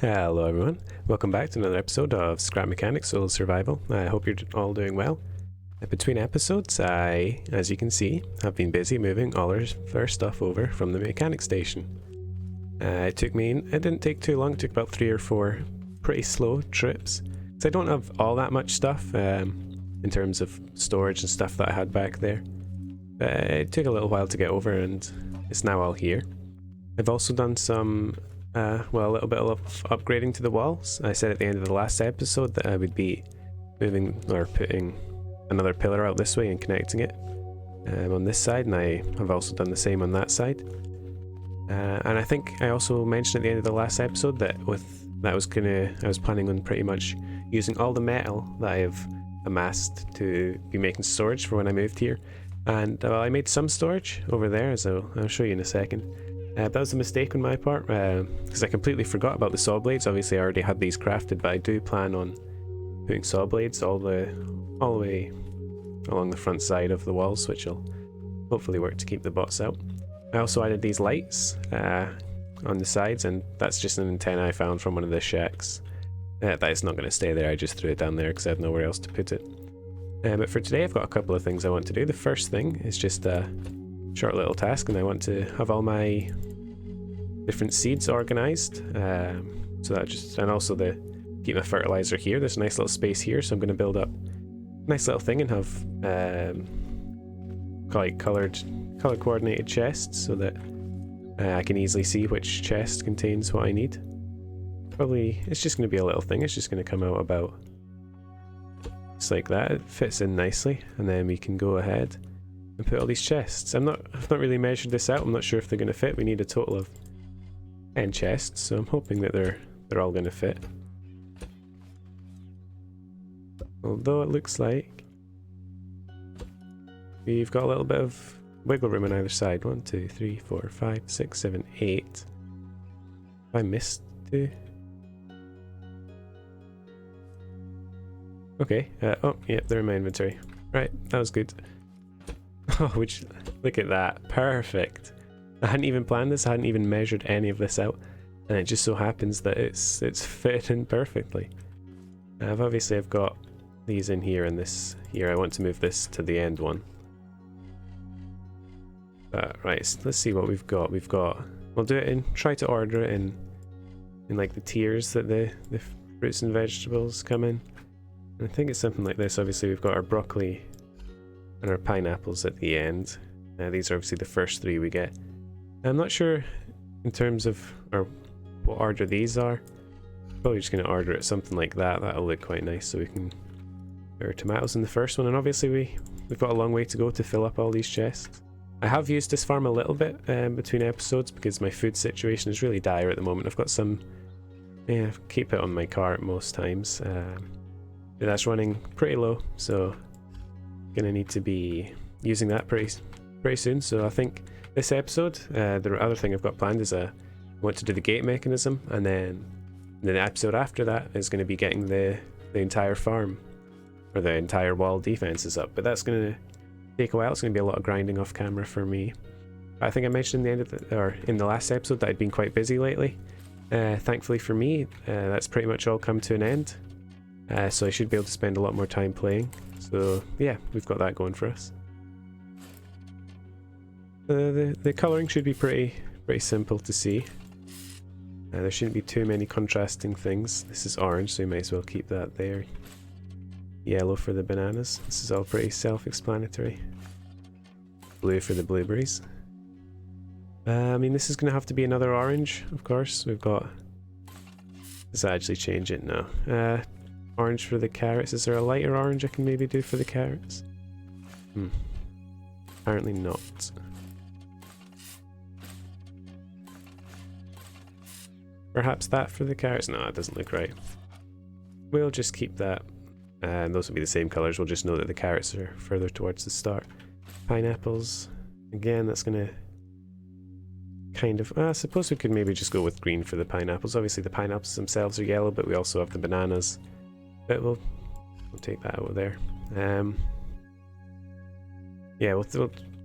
Hello everyone, welcome back to another episode of Scrap Mechanics Solo Survival. I hope you're all doing well. Between episodes, as you can see, have been busy moving all our stuff over from the mechanic station. It didn't take too long, it took about 3 or 4 pretty slow trips. Because I don't have all that much stuff in terms of storage and stuff that I had back there. It took a little while to get over and it's now all here. I've also done some a little bit of upgrading to the walls. I said at the end of the last episode that I would be moving or putting another pillar out this way and connecting it on this side, and I have also done the same on that side. And I think I also mentioned at the end of the last episode that I was planning on pretty much using all the metal that I have amassed to be making storage for when I moved here. And I made some storage over there, as I'll show you in a second. That was a mistake on my part, because I completely forgot about the saw blades. Obviously I already had these crafted, but I do plan on putting saw blades all the way along the front side of the walls, which will hopefully work to keep the bots out. I also added these lights on the sides, and that's just an antenna I found from one of the shacks. That is not going to stay there, I just threw it down there because I have nowhere else to put it. But for today I've got a couple of things I want to do. The first thing is just a short little task, and I want to have all my different seeds organized, and also keep my fertilizer here. There's a nice little space here, so I'm going to build up a nice little thing and have color coordinated chests so that I can easily see which chest contains what I need. Probably it's just going to be a little thing. It's just going to come out about just like that. It fits in nicely, and then we can go ahead and put all these chests. I've not really measured this out. I'm not sure if they're going to fit. We need a total of 10 chests, so I'm hoping that they're all going to fit. Although it looks like we've got a little bit of wiggle room on either side. 1, 2, 3, 4, 5, 6, 7, 8. Have I missed 2? Okay. They're in my inventory. Right, that was good. Oh, look at that. Perfect. I hadn't even planned this, I hadn't even measured any of this out, and it just so happens that it's fit in perfectly. I've got these in here and this here. I want to move this to the end one. Right, so let's see what we've got. We'll do it try to order it in like the tiers that the fruits and vegetables come in. And I think it's something like this. Obviously we've got our broccoli and our pineapples at the end. These are obviously the first 3 we get. I'm not sure in terms of what order these are. Probably just going to order it something like that. That'll look quite nice, so we can put our tomatoes in the first one. And obviously we've got a long way to go to fill up all these chests. I have used this farm a little bit between episodes because my food situation is really dire at the moment. I've got some, keep it on my cart most times. But that's running pretty low, so gonna need to be using that pretty soon. So I think this episode, the other thing I've got planned is I want to do the gate mechanism, and then the episode after that is going to be getting the entire farm or the entire wall defenses up. But that's going to take a while. It's going to be a lot of grinding off camera for me. I think I mentioned in the last episode that I'd been quite busy lately. Thankfully for me, that's pretty much all come to an end. So I should be able to spend a lot more time playing. So yeah, we've got that going for us. The colouring should be pretty simple to see. There shouldn't be too many contrasting things. This is orange, so we might as well keep that there. Yellow for the bananas. This is all pretty self-explanatory. Blue for the blueberries. This is going to have to be another orange, of course. We've got... Does that actually change it? No. Orange for the carrots. Is there a lighter orange I can maybe do for the carrots? Apparently not. Perhaps that for the carrots? No, it doesn't look right. We'll just keep that. And those will be the same colours. We'll just know that the carrots are further towards the start. Pineapples. Again, that's going to kind of... I suppose we could maybe just go with green for the pineapples. Obviously the pineapples themselves are yellow, but we also have the bananas. But we'll take that out of there. Yeah,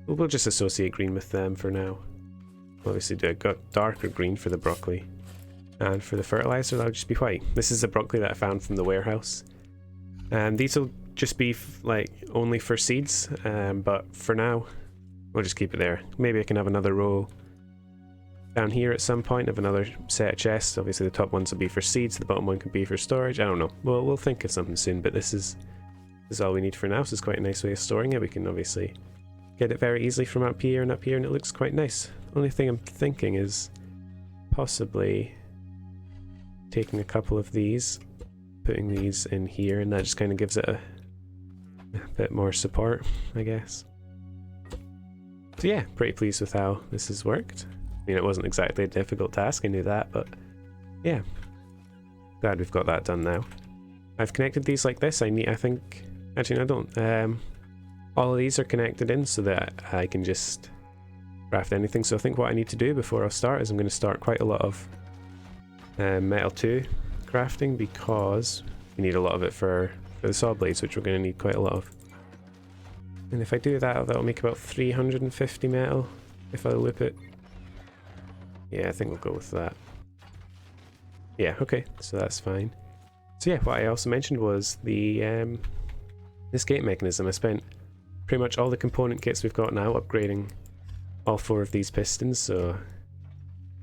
we'll just associate green with them for now. Obviously do a darker green for the broccoli. And for the fertilizer, that'll just be white. This is the broccoli that I found from the warehouse. And these will just be like only for seeds, but for now, we'll just keep it there. Maybe I can have another row down here at some point of another set of chests. Obviously the top ones will be for seeds, the bottom one could be for storage. I don't know. We'll think of something soon, but this is all we need for now. So it's quite a nice way of storing it. We can obviously get it very easily from up here, and it looks quite nice. Only thing I'm thinking is possibly taking a couple of these, putting these in here, and that just kind of gives it a bit more support, I guess. So yeah, pretty pleased with how this has worked. I mean, it wasn't exactly a difficult task, I knew that, but yeah, glad we've got that done now. I've connected these like this. I think, actually no, I don't. All of these are connected in so that I can just craft anything. So I think what I need to do before I start is I'm going to start quite a lot of metal 2 crafting, because we need a lot of it for the saw blades, which we're going to need quite a lot of. And if I do that, that'll make about 350 metal if I loop it. Yeah, I think we'll go with that. Yeah, okay, so that's fine. So yeah, what I also mentioned was the this gate mechanism. I spent pretty much all the component kits we've got now upgrading all 4 of these pistons, so,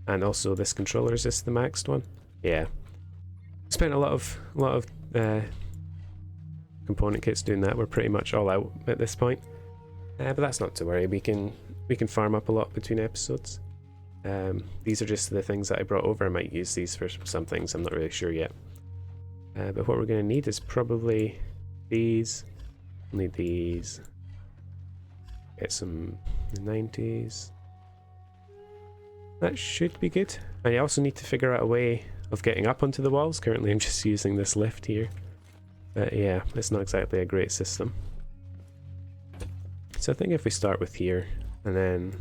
and also this controller, is this the maxed one? Yeah. Spent a lot of component kits doing that. We're pretty much all out at this point. But that's not to worry, we can farm up a lot between episodes. These are just the things that I brought over. I might use these for some things, I'm not really sure yet. But what we're going to need is probably these. We'll need these. Get some 90s. That should be good. And I also need to figure out a way of getting up onto the walls. Currently I'm just using this lift here. But yeah, it's not exactly a great system. So I think if we start with here, and then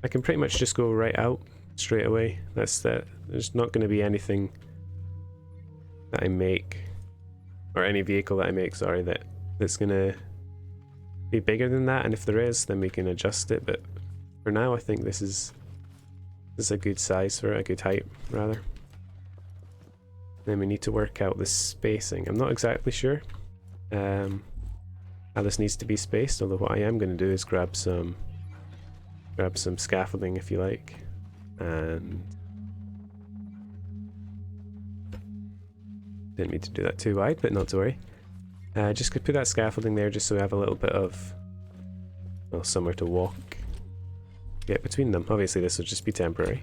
I can pretty much just go right out straight away. That's that. There's not going to be anything that I make, or any vehicle that I make, sorry, that's going to be bigger than that. And if there is, then we can adjust it. But for now, I think this is a good size for it, a good height rather. Then we need to work out the spacing. I'm not exactly sure how this needs to be spaced, although what I am going to do is grab some scaffolding, if you like, and didn't mean to do that too wide, but not to worry. Just could put that scaffolding there just so we have a little bit of, well, somewhere to walk, get between them. Obviously this will just be temporary.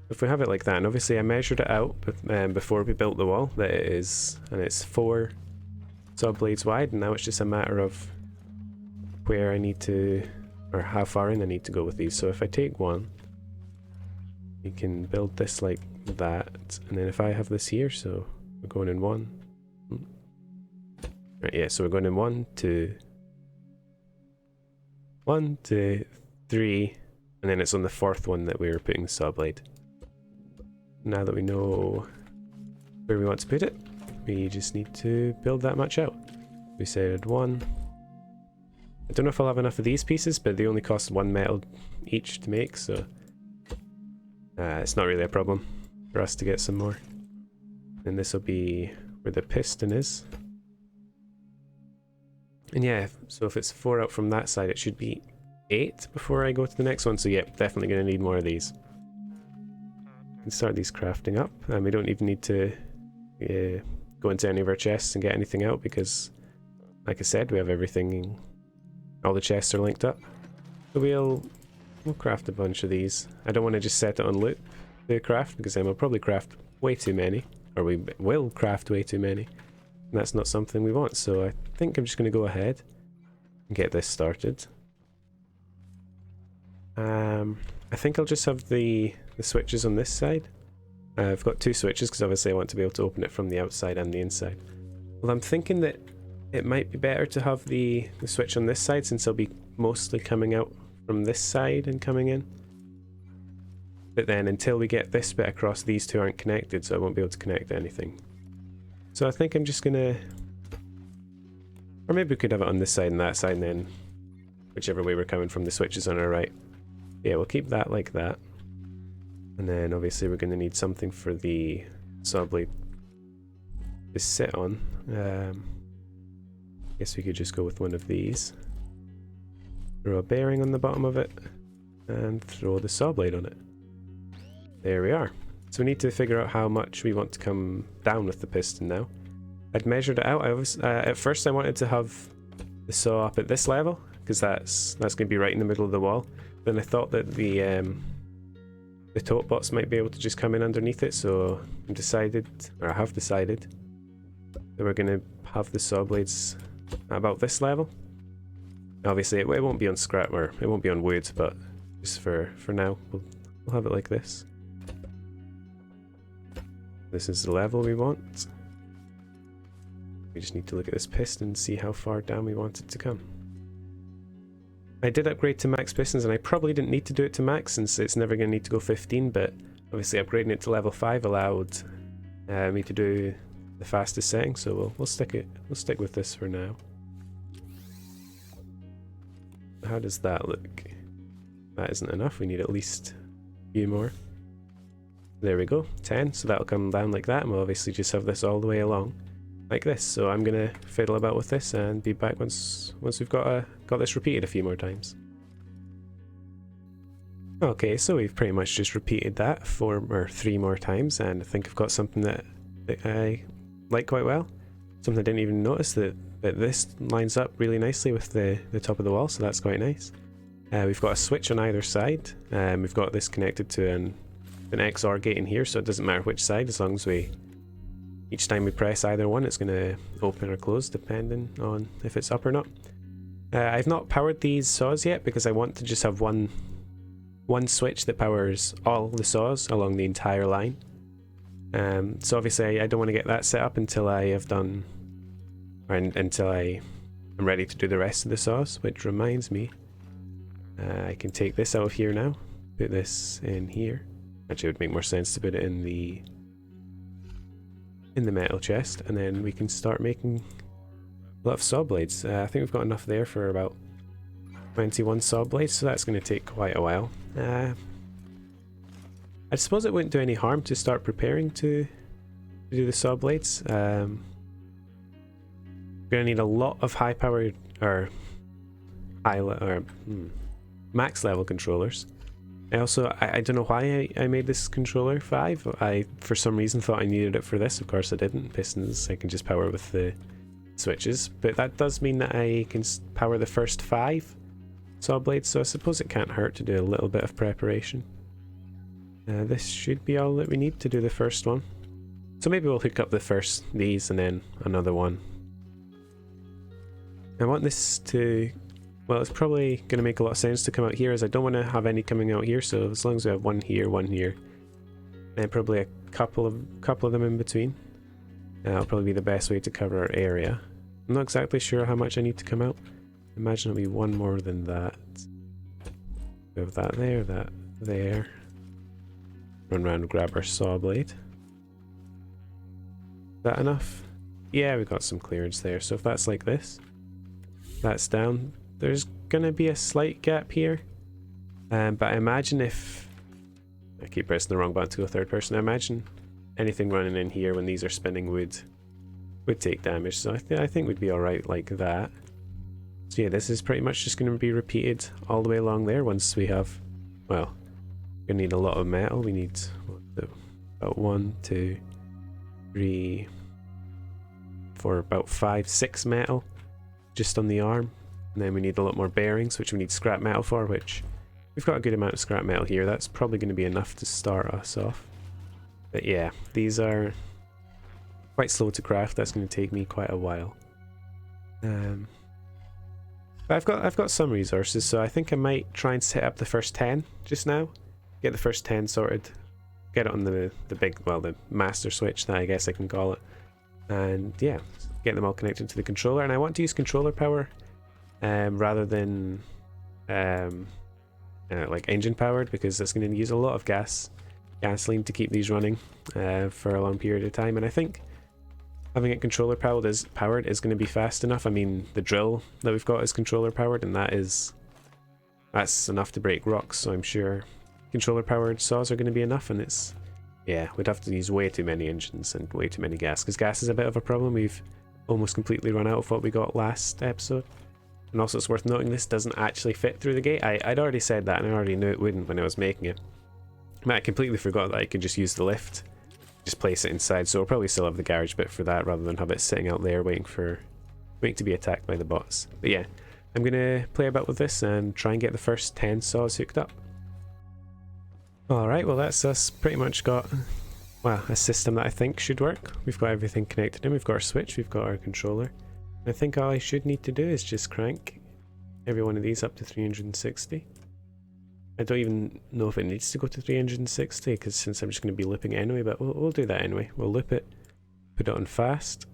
If we have it like that, and obviously I measured it out before we built the wall, that it is, and it's 4 saw blades wide, and now it's just a matter of where I need to, or how far in I need to go with these. So if I take one, we can build this like that, and then if I have this here, so we're going in 1. Right, yeah, so we're going in 1, 2, 1, 2, 3, and then it's on the 4th one that we're putting the saw blade. Now that we know where we want to put it, we just need to build that much out. We said 1. I don't know if I'll have enough of these pieces, but they only cost 1 metal each to make, so it's not really a problem for us to get some more. And this will be where the piston is. And yeah, so if it's 4 out from that side, it should be 8 before I go to the next one. So yeah, definitely going to need more of these. We can start these crafting up, and we don't even need to go into any of our chests and get anything out, because like I said, we have everything. All the chests are linked up. So we'll craft a bunch of these. I don't want to just set it on loop to craft, because then we'll probably craft way too many, or we will craft way too many, and that's not something we want. So I think I'm just going to go ahead and get this started. I think I'll just have the switches on this side. I've got 2 switches because obviously I want to be able to open it from the outside and the inside. Well, I'm thinking that it might be better to have the switch on this side, since I'll be mostly coming out from this side and coming in. But then until we get this bit across, these 2 aren't connected, so I won't be able to connect anything. So I think I'm just gonna, or maybe we could have it on this side and that side, and then whichever way we're coming from, the switch is on our right. Yeah, we'll keep that like that. And then obviously we're going to need something for the saw blade to sit on. Guess we could just go with one of these. Throw a bearing on the bottom of it and throw the saw blade on it. There we are. So we need to figure out how much we want to come down with the piston now. I'd measured it out. At first I wanted to have the saw up at this level because that's going to be right in the middle of the wall. Then I thought that the tote bots might be able to just come in underneath it, so I have decided that we're going to have the saw blades at about this level. Obviously it won't be on scrap, or it won't be on wood, but just for now we'll have it like this. This is the level we want. We just need to look at this piston and see how far down we want it to come. I did upgrade to max pistons, and I probably didn't need to do it to max since it's never going to need to go 15, but obviously upgrading it to level 5 allowed me to do the fastest setting, so we'll stick with this for now. How does that look? That isn't enough, we need at least a few more. There we go, 10, so that'll come down like that, and we'll obviously just have this all the way along like this. So I'm gonna fiddle about with this and be back once we've got this repeated a few more times. Okay, so we've pretty much just repeated that 4 or 3 more times, and I think I've got something that I like quite well. Something I didn't even notice, that this lines up really nicely with the top of the wall, so that's quite nice. We've got a switch on either side. We've got this connected to an XOR gate in here, so it doesn't matter which side, as long as each time we press either one, it's going to open or close depending on if it's up or not. I've not powered these saws yet because I want to just have one switch that powers all the saws along the entire line. So obviously I don't want to get that set up until I have done, or until I am ready to do the rest of the saws, which reminds me, I can take this out of here now, put this in here. Actually, it would make more sense to put it in the metal chest, and then we can start making a lot of saw blades. I think we've got enough there for about 21 saw blades, so that's going to take quite a while. I suppose it wouldn't do any harm to start preparing to do the saw blades. We're going to need a lot of high powered or max level controllers. I don't know why I made this controller 5. I, for some reason, thought I needed it for this. Of course I didn't. Pistons I can just power with the switches, but that does mean that I can power the first 5 saw blades, so I suppose it can't hurt to do a little bit of preparation. This should be all that we need to do the first one. So maybe we'll hook up these and then another one. I want this to... Well, it's probably going to make a lot of sense to come out here, as I don't want to have any coming out here, so as long as we have one here, and probably a couple of them in between, that'll probably be the best way to cover our area. I'm not exactly sure how much I need to come out. Imagine it'll be one more than that. We have that there. Run around and grab our saw blade. Is that enough? Yeah, we've got some clearance there, so if that's like this, that's down. There's gonna be a slight gap here, but I imagine if I keep pressing the wrong button to go third person, I imagine anything running in here when these are spinning would take damage, so I think we'd be alright like that. So yeah, this is pretty much just going to be repeated all the way along there once we have, well, we're going to need a lot of metal. We need about 1, 2, 3, 4, about 5, 6 metal just on the arm. And then we need a lot more bearings, which we need scrap metal for, which we've got a good amount of scrap metal here. That's probably going to be enough to start us off. But yeah, these are quite slow to craft. That's going to take me quite a while. But I've got some resources, so I think I might try and set up the first 10 just now. Get the first 10 sorted. Get it on the big, well, the master switch, that I guess I can call it. And yeah, get them all connected to the controller. And I want to use controller power rather than like engine powered, because it's going to use a lot of gasoline to keep these running for a long period of time. And I think having it controller powered is going to be fast enough. I mean, the drill that we've got is controller powered, and that's enough to break rocks, so I'm sure controller powered saws are going to be enough, and it's, yeah, we'd have to use way too many engines and way too many gas, because gas is a bit of a problem. We've almost completely run out of what we got last episode. And also it's worth noting this doesn't actually fit through the gate. I'd already said that, and I already knew it wouldn't when I was making it. I completely forgot that I could just use the lift, just place it inside, so we'll probably still have the garage bit for that rather than have it sitting out there waiting to be attacked by the bots. But yeah, I'm gonna play about with this and try and get the first 10 saws hooked up. Alright, well that's us pretty much got, well, a system that I think should work. We've got everything connected in, we've got our switch, we've got our controller. I think all I should need to do is just crank every one of these up to 360. I don't even know if it needs to go to 360, because since I'm just going to be looping it anyway, but we'll do that anyway. We'll loop it, put it on fast,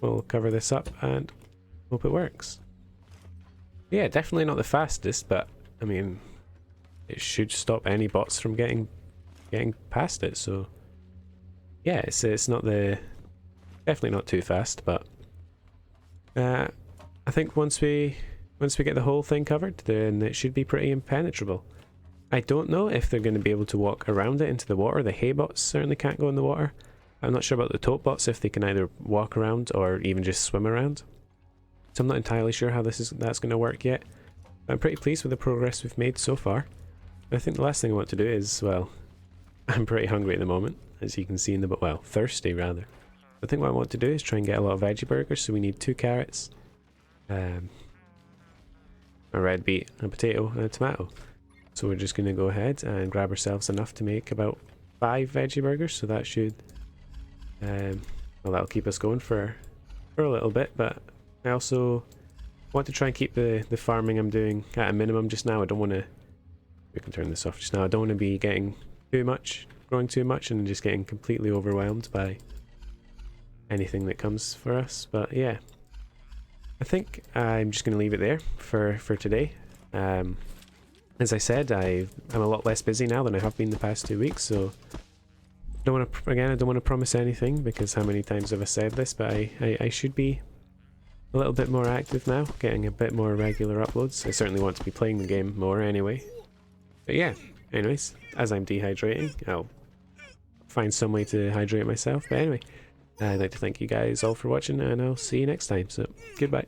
we'll cover this up and hope it works. Yeah, definitely not the fastest, but I mean, it should stop any bots from getting past it, so yeah, it's not definitely not too fast, but I think once we get the whole thing covered, then it should be pretty impenetrable. I don't know if they're going to be able to walk around it into the water. The hay bots certainly can't go in the water. I'm not sure about the tote bots, if they can either walk around or even just swim around. So I'm not entirely sure how that's going to work yet. But I'm pretty pleased with the progress we've made so far. I think the last thing I want to do is, well, I'm pretty hungry at the moment, as you can see in the, well, thirsty rather. I think what I want to do is try and get a lot of veggie burgers, so we need 2 carrots, a red beet, a potato and a tomato. So we're just going to go ahead and grab ourselves enough to make about 5 veggie burgers, so that should, well, that'll keep us going for a little bit, but I also want to try and keep the farming I'm doing at a minimum just now. I don't want to, we can turn this off just now, I don't want to be getting too much, growing too much and just getting completely overwhelmed by anything that comes for us. But yeah, I think I'm just going to leave it there for today. As I said, I'm a lot less busy now than I have been the past 2 weeks, so I don't want to promise anything, because how many times have I said this, but I should be a little bit more active now, getting a bit more regular uploads. I certainly want to be playing the game more anyway. But yeah, anyways, as I'm dehydrating, I'll find some way to hydrate myself. But anyway, I'd like to thank you guys all for watching, and I'll see you next time, so goodbye.